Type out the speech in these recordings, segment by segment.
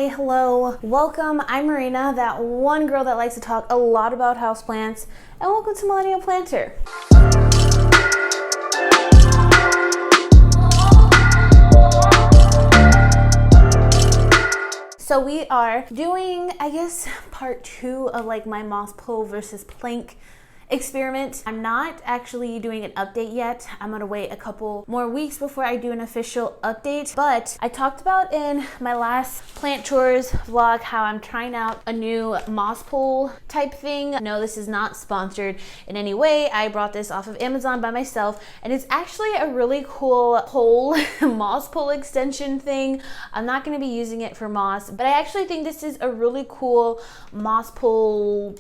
Hi, hello, welcome. I'm Marina, that one girl that likes to talk a lot about houseplants, and welcome to Millennial Planter. So we are doing, I guess, part 2 of like my moss pull versus plank experiment. I'm not actually doing an update yet. I'm gonna wait a couple more weeks before I do an official update, but I talked about in my last plant chores vlog how I'm trying out a new moss pull type thing. No, this is not sponsored in any way. I brought this off of Amazon by myself, and it's actually a really cool pole moss pull extension thing. I'm not gonna be using it for moss, but I actually think this is a really cool moss pull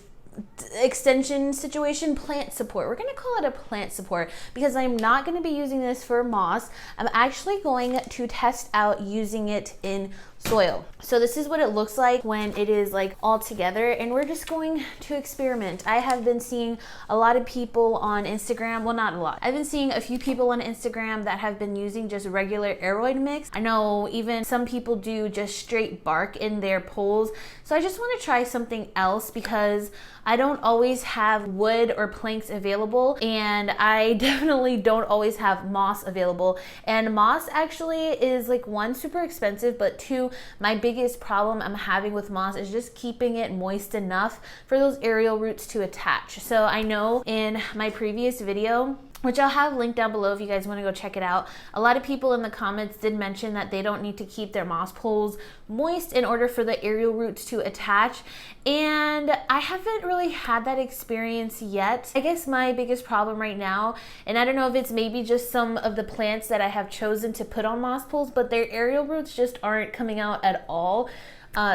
extension situation, plant support. We're going to call it a plant support because I'm not going to be using this for moss. I'm actually going to test out using it in soil. So this is what it looks like when it is like all together, and we're just going to experiment. I have been seeing a lot of people on Instagram, well, not a lot. I've been seeing a few people on Instagram that have been using just regular aeroid mix. I know even some people do just straight bark in their poles. So I just want to try something else because I don't always have wood or planks available, and I definitely don't always have moss available. And moss actually is like, one, super expensive, but two, my biggest problem I'm having with moss is just keeping it moist enough for those aerial roots to attach. So I know in my previous video, which I'll have linked down below if you guys want to go check it out, a lot of people in the comments did mention that they don't need to keep their moss poles moist in order for the aerial roots to attach, and I haven't really had that experience yet. I guess my biggest problem right now, and I don't know if it's maybe just some of the plants that I have chosen to put on moss poles, but their aerial roots just aren't coming out at all.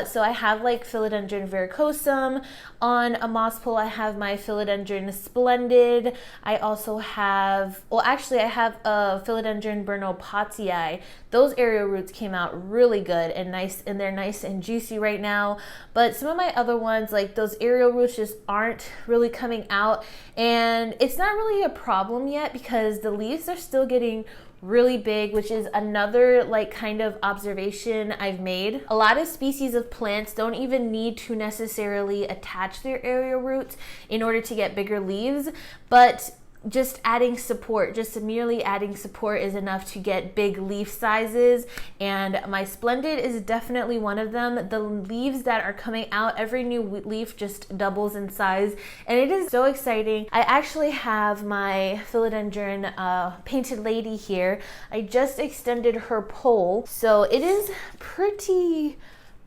So I have like Philodendron verrucosum on a moss pole. I have my Philodendron splendid. I also have, well, actually I have a Philodendron bernopottii. Those aerial roots came out really good and nice, and they're nice and juicy right now. But some of my other ones, like those aerial roots just aren't really coming out, and it's not really a problem yet because the leaves are still getting really big, which is another like kind of observation I've made. A lot of species of plants don't even need to necessarily attach their aerial roots in order to get bigger leaves, but just adding support, just merely adding support is enough to get big leaf sizes, and my splendid is definitely one of them. The leaves that are coming out, every new leaf just doubles in size, and it is so exciting. I actually have my Philodendron painted lady here. I just extended her pole, so it is pretty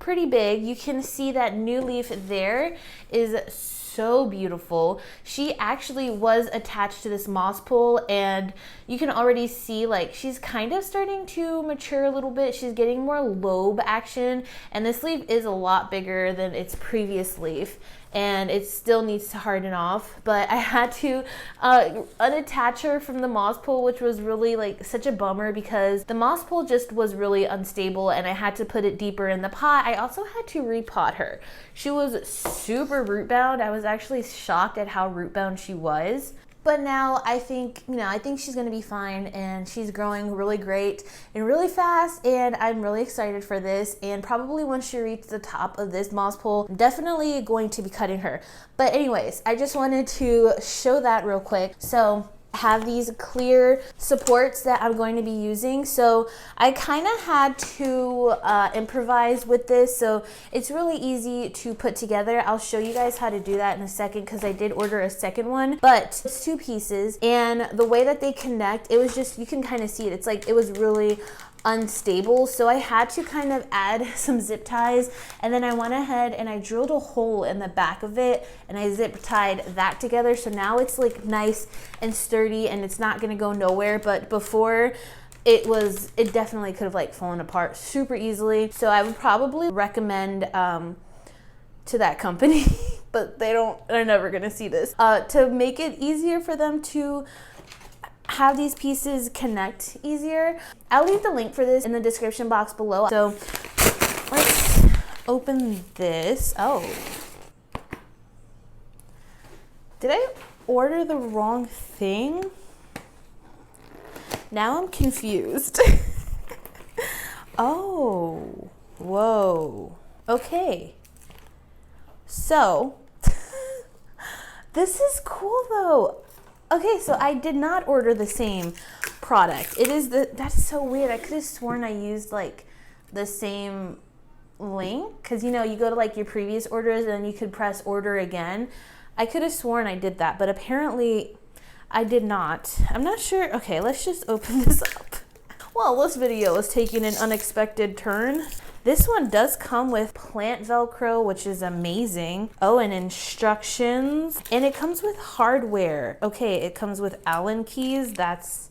big. You can see that new leaf there is so beautiful. She actually was attached to this moss pole, and you can already see like she's kind of starting to mature a little bit. She's getting more lobe action, and this leaf is a lot bigger than its previous leaf, and it still needs to harden off. But I had to unattach her from the moss pole, which was really like such a bummer because the moss pole just was really unstable, and I had to put it deeper in the pot. I also had to repot her. She was super root bound. I was actually shocked at how root bound she was. But now I think, I think she's gonna be fine, and she's growing really great and really fast, and I'm really excited for this. And probably once she reaches the top of this moss pole, I'm definitely going to be cutting her. But anyways, I just wanted to show that real quick. So I have these clear supports that I'm going to be using. So I kind of had to improvise with this, so it's really easy to put together. I'll show you guys how to do that in a second because I did order a second one, but it's 2 pieces, and the way that they connect, it was just, you can kind of see it. It's like it was really unstable, so I had to kind of add some zip ties, and then I went ahead and I drilled a hole in the back of it, and I zip tied that together, so now it's like nice and sturdy, and it's not gonna go nowhere. But before, it definitely could have like fallen apart super easily. So I would probably recommend to that company but they're never gonna see this, to make it easier for them to have these pieces connect easier. I'll leave the link for this in the description box below. So let's open this. Oh, did I order the wrong thing? Now I'm confused. Oh, whoa. Okay. So, this is cool though. Okay, so I did not order the same product. That's so weird. I could have sworn I used like the same link, because you know, you go to like your previous orders and then you could press order again. I could have sworn I did that, but apparently I did not. I'm not sure. Okay, let's just open this up. Well, this video is taking an unexpected turn. This one does come with plant Velcro, which is amazing. Oh, and instructions. And it comes with hardware. Okay, it comes with Allen keys. That's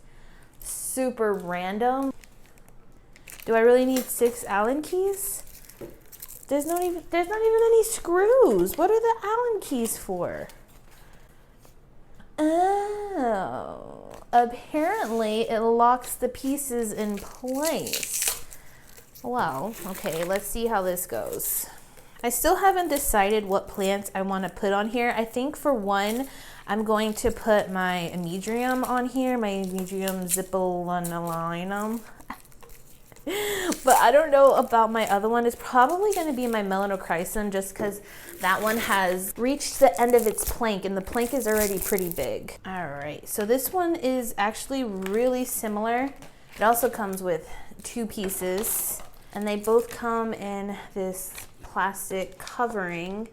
super random. Do I really need 6 Allen keys? There's not even any screws. What are the Allen keys for? Oh, apparently it locks the pieces in place. Well, okay, let's see how this goes. I still haven't decided what plants I want to put on here. I think for one, I'm going to put my Amedrium on here, my Amedrium zippolinum. But I don't know about my other one. It's probably going to be my Melanochrysum, just because that one has reached the end of its plank and the plank is already pretty big. All right, so this one is actually really similar. It also comes with 2 pieces and they both come in this plastic covering,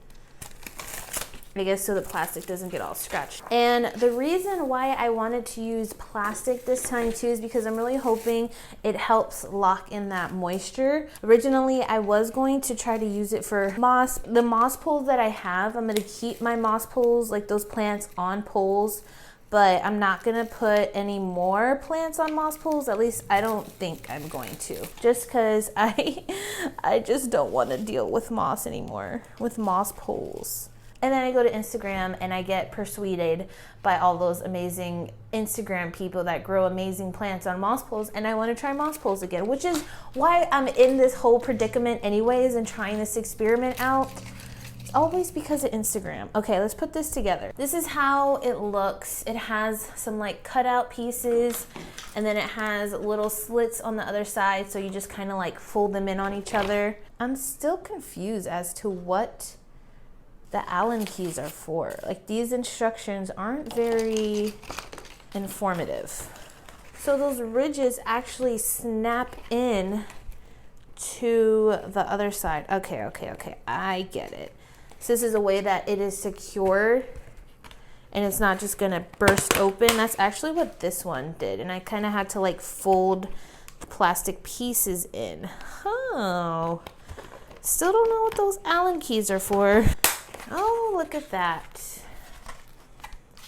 I guess, so the plastic doesn't get all scratched. And the reason why I wanted to use plastic this time too is because I'm really hoping it helps lock in that moisture. Originally, I was going to try to use it for moss. The moss poles that I have, I'm gonna keep my moss poles, like those plants, on poles, but I'm not gonna put any more plants on moss poles. At least I don't think I'm going to, just because I just don't want to deal with moss anymore, with moss poles. And then I go to Instagram and I get persuaded by all those amazing Instagram people that grow amazing plants on moss poles, and I want to try moss poles again, which is why I'm in this whole predicament anyways and trying this experiment out. It's always because of Instagram. Okay, let's put this together. This is how it looks. It has some like cutout pieces, and then it has little slits on the other side, so you just kind of like fold them in on each other. I'm still confused as to what the Allen keys are for. Like, these instructions aren't very informative. So those ridges actually snap in to the other side. Okay, I get it. So this is a way that it is secured and it's not just gonna burst open. That's actually what this one did. And I kind of had to like fold the plastic pieces in. Oh, still don't know what those Allen keys are for. Oh, look at that.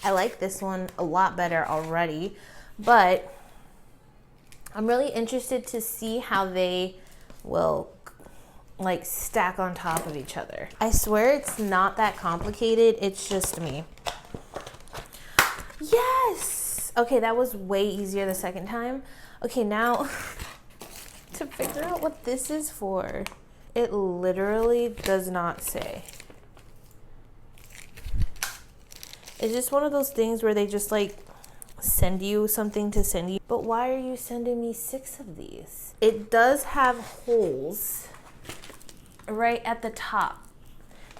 I like this one a lot better already, but I'm really interested to see how they will like stack on top of each other. I swear it's not that complicated. It's just me. Yes! Okay, that was way easier the second time. Okay, now to figure out what this is for, it literally does not say. It's just one of those things where they just like send you something to send you. But why are you sending me 6 of these? It does have holes right at the top.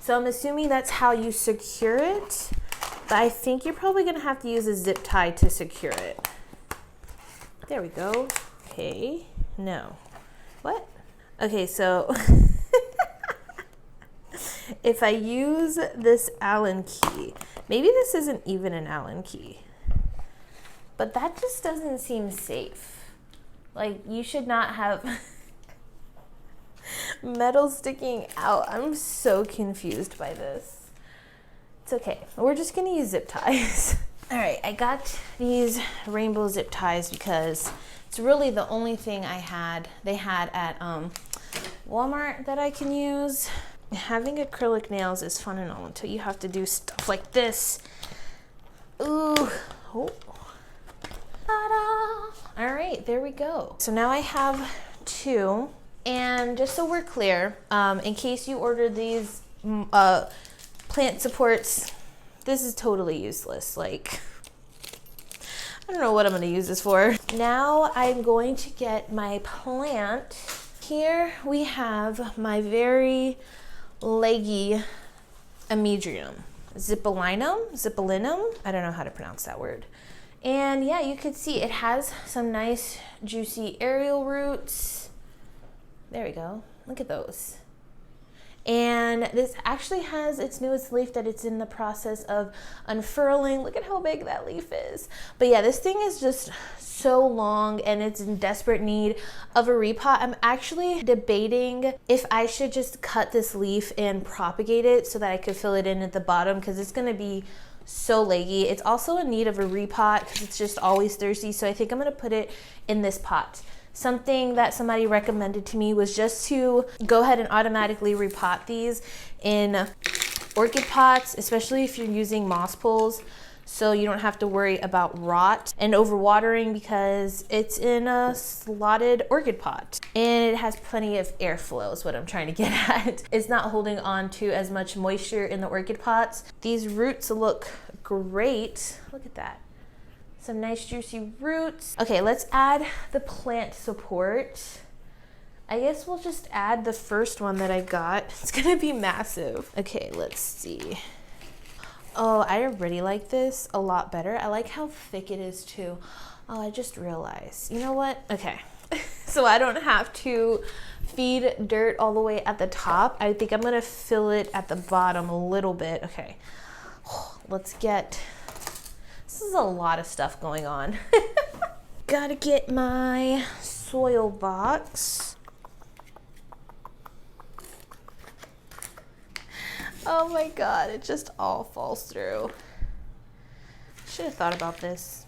So I'm assuming that's how you secure it. But I think you're probably gonna have to use a zip tie to secure it. There we go. Okay, no. What? Okay, so if I use this Allen key, maybe this isn't even an Allen key, but that just doesn't seem safe. Like, you should not have metal sticking out. I'm so confused by this. It's okay. We're just gonna use zip ties. All right, I got these rainbow zip ties because it's really the only thing they had at Walmart that I can use. Having acrylic nails is fun and all until you have to do stuff like this. Ooh. Oh. Ta-da! All right, there we go. So now I have 2. And just so we're clear, in case you ordered these plant supports, this is totally useless. Like, I don't know what I'm gonna use this for. Now I'm going to get my plant here we have my very leggy Amedrium. Zippolinum, I don't know how to pronounce that word. And yeah, you could see it has some nice juicy aerial roots. There we go, look at those. And this actually has its newest leaf that it's in the process of unfurling. Look at how big that leaf is. But yeah, this thing is just so long and it's in desperate need of a repot. I'm actually debating if I should just cut this leaf and propagate it so that I could fill it in at the bottom, because it's gonna be so leggy. It's also in need of a repot because it's just always thirsty. So I think I'm gonna put it in this pot. Something that somebody recommended to me was just to go ahead and automatically repot these in orchid pots, especially if you're using moss pools, so you don't have to worry about rot and overwatering because it's in a slotted orchid pot. And it has plenty of airflow is what I'm trying to get at. It's not holding on to as much moisture in the orchid pots. These roots look great. Look at that. Some nice juicy roots. Okay, let's add the plant support. I guess we'll just add the first one that I got. It's gonna be massive. Okay, let's see. Oh, I already like this a lot better. I like how thick it is too. Oh, I just realized. You know what? Okay, so I don't have to feed dirt all the way at the top. I think I'm gonna fill it at the bottom a little bit. Okay, let's get, this is a lot of stuff going on. Gotta get my soil box. Oh my God, it just all falls through. Should have thought about this.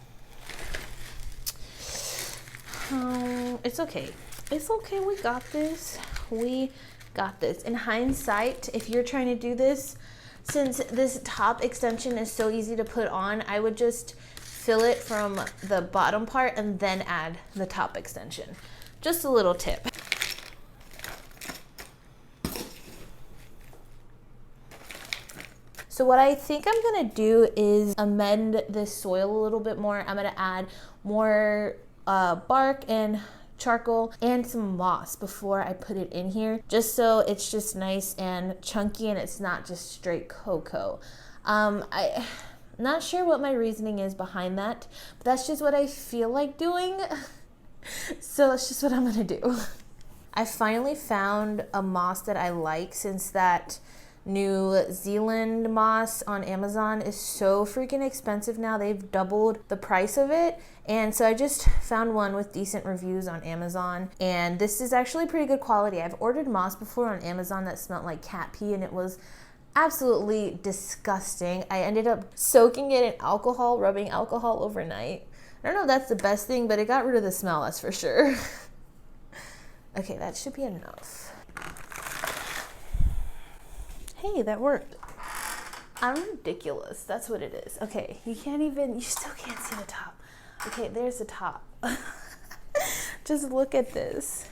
It's okay. It's okay, we got this. We got this. In hindsight, if you're trying to do this, since this top extension is so easy to put on, I would just fill it from the bottom part and then add the top extension. Just a little tip. So what I think I'm gonna do is amend this soil a little bit more. I'm gonna add more bark and charcoal and some moss before I put it in here, just so it's just nice and chunky and it's not just straight cocoa. I'm not sure what my reasoning is behind that, but that's just what I feel like doing. So that's just what I'm gonna do. I finally found a moss that I like, since that New Zealand moss on Amazon is so freaking expensive now. They've doubled the price of it. And so I just found one with decent reviews on Amazon. And this is actually pretty good quality. I've ordered moss before on Amazon that smelled like cat pee and it was absolutely disgusting. I ended up soaking it in alcohol, rubbing alcohol overnight. I don't know if that's the best thing, but it got rid of the smell, that's for sure. Okay, that should be enough. Hey, that worked. I'm ridiculous. That's what it is. Okay, you still can't see the top. Okay, there's the top. Just look at this.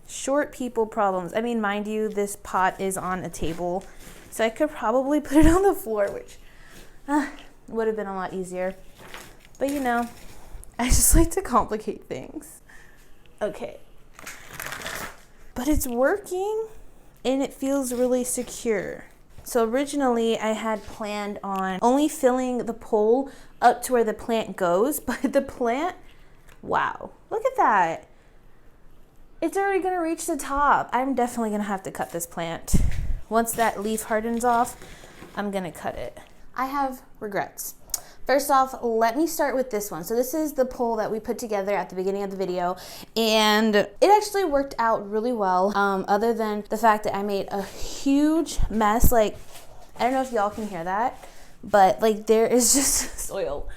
Short people problems. I mean, mind you, this pot is on a table, so I could probably put it on the floor, which would have been a lot easier. But you know, I just like to complicate things. Okay. But it's working. And it feels really secure. So originally I had planned on only filling the pole up to where the plant goes, but the plant, wow, look at that. It's already gonna reach the top. I'm definitely gonna have to cut this plant. Once that leaf hardens off, I'm gonna cut it. I have regrets. First off, let me start with this one. So this is the pole that we put together at the beginning of the video, and it actually worked out really well, other than the fact that I made a huge mess. Like, I don't know if y'all can hear that, but like there is just soil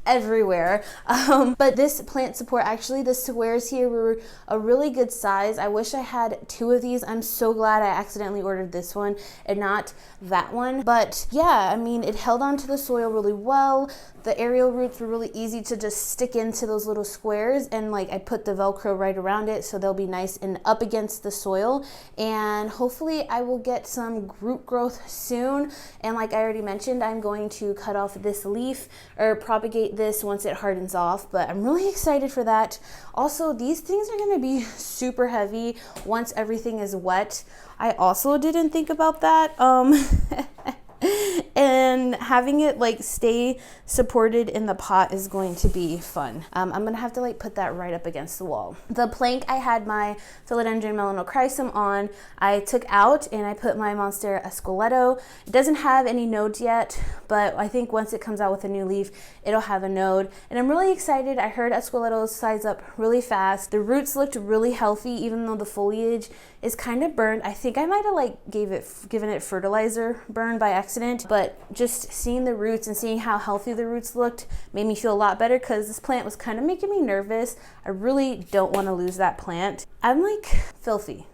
everywhere. But this plant support, actually the squares here were a really good size. I wish I had 2 of these. I'm so glad I accidentally ordered this one and not that one. But yeah, I mean, it held onto the soil really well. The aerial roots were really easy to just stick into those little squares, and like I put the Velcro right around it so they'll be nice and up against the soil. And hopefully I will get some root growth soon. And like I already mentioned, I'm going to cut off this leaf or propagate update this once it hardens off, but I'm really excited for that. Also, these things are gonna be super heavy once everything is wet. I also didn't think about that. And having it like stay supported in the pot is going to be fun. I'm gonna have to like put that right up against the wall. The plank I had my philodendron melanochrysum on, I took out and I put my Monstera esqueleto. It doesn't have any nodes yet, but I think once it comes out with a new leaf, it'll have a node. And I'm really excited. I heard esqueletos size up really fast. The roots looked really healthy, even though the foliage is kind of burned. I think I might have like given it fertilizer burn by accident, but just seeing the roots and seeing how healthy the roots looked made me feel a lot better, because this plant was kind of making me nervous. I really don't want to lose that plant. I'm like filthy.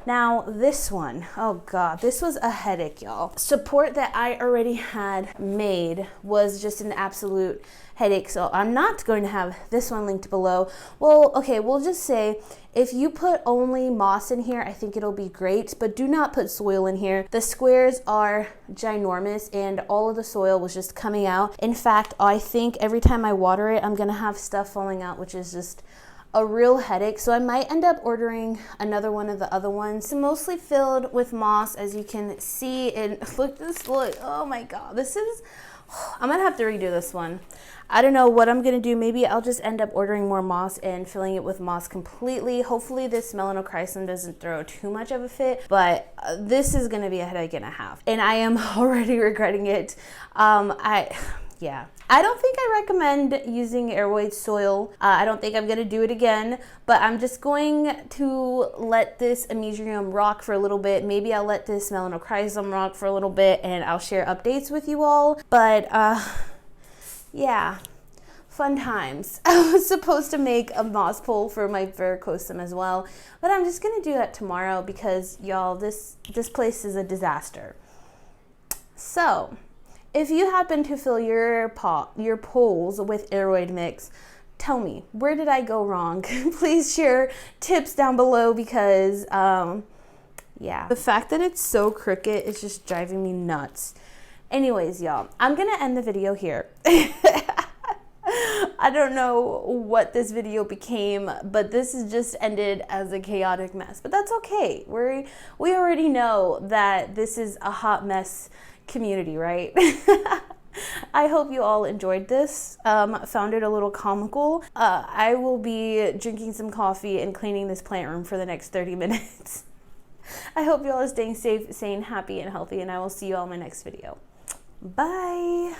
Now this one, oh god, this was a headache, y'all. Support that I already had made was just an absolute headache, so I'm not going to have this one linked below. Well, okay, we'll just say if you put only moss in here, I think it'll be great, but do not put soil in here. The squares are ginormous and all of the soil was just coming out. In fact, I think every time I water it, I'm gonna have stuff falling out, which is just a real headache. So I might end up ordering another one of the other ones. It's mostly filled with moss, as you can see. And look, oh my god, this is, I'm gonna have to redo this one. I don't know what I'm gonna do. Maybe I'll just end up ordering more moss and filling it with moss completely. Hopefully this melanochrysum doesn't throw too much of a fit, but this is gonna be a headache and a half. And I am already regretting it. Yeah. I don't think I recommend using airway soil. I don't think I'm gonna do it again, but I'm just going to let this Amesurium rock for a little bit. Maybe I'll let this melanochrysum rock for a little bit and I'll share updates with you all. But yeah, fun times. I was supposed to make a moss pole for my varicosum as well, but I'm just gonna do that tomorrow because y'all, this place is a disaster. So, if you happen to fill your poles with aeroid mix, tell me, where did I go wrong? Please share tips down below because, yeah. The fact that it's so crooked is just driving me nuts. Anyways, y'all, I'm gonna end the video here. I don't know what this video became, but this has just ended as a chaotic mess, but that's okay. We already know that this is a hot mess community, right? I hope you all enjoyed this. Found it a little comical. I will be drinking some coffee and cleaning this plant room for the next 30 minutes. I hope you all are staying safe, sane, happy, and healthy, and I will see you all in my next video. Bye.